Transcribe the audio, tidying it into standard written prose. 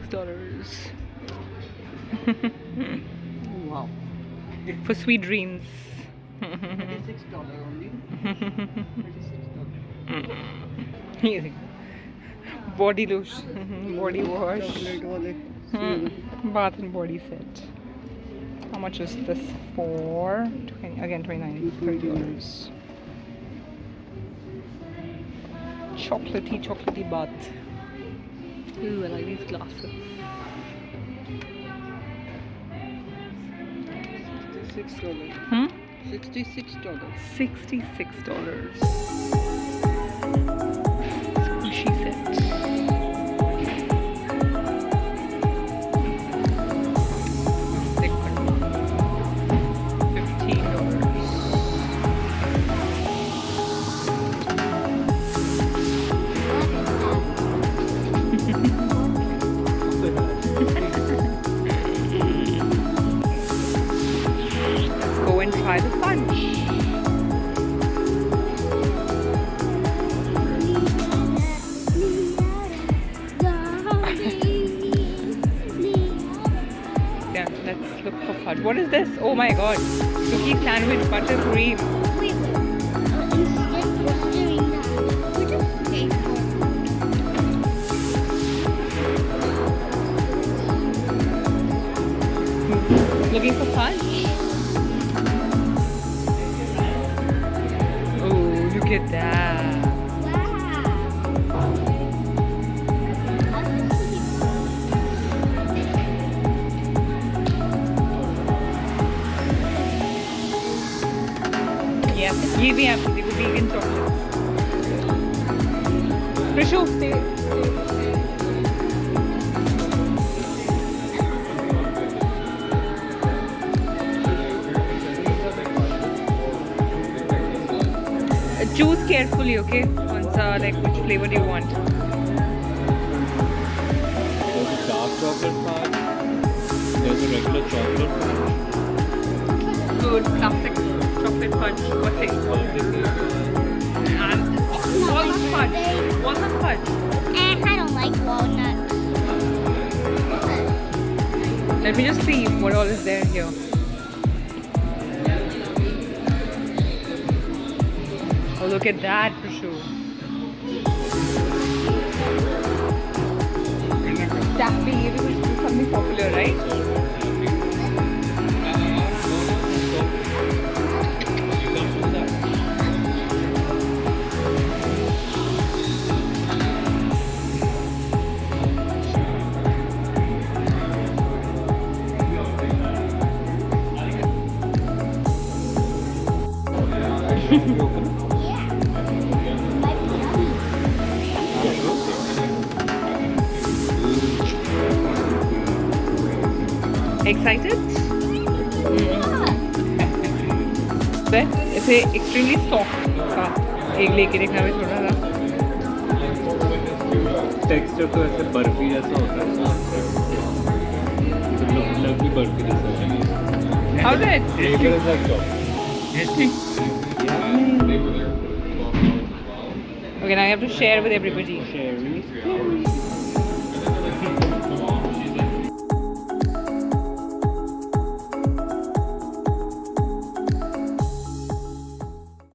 $36. Wow. For sweet dreams. $36 only. $36. Easy. Body lotion, body wash, Chocolate wale. bath and body set. How much is this for? 20, again, $29. Chocolatey bath. Ooh, I like these glasses. $66. Hmm? $66. $66. Squishy set. Thick one. $15. Go and try the fudge. Yeah, let's look for fudge. What is this? Oh my god. Cookie sandwich buttercream. Wait, instead of doing that, we just pay for Looking for fudge? Oh, look at that. Yeah, ये भी हैं देखो vegan chocolate. Prishu, stay. Choose carefully, okay? Like which flavor do you want? There's a dark chocolate fudge. There's a regular chocolate fudge. Good classic chocolate fudge. What's it? And walnut fudge. Walnut fudge. I don't like walnuts. Let me just see what all is there here. Oh, look at that, Prishu. Taffy, it is something popular, right? Excited? Then it's extremely soft. एक लेके देखना है थोड़ा सा. Texture तो ऐसे बर्फी जैसा होता है. लग भी बर्फी जैसा है. How is it? Okay, now I have to share with everybody. Cherries.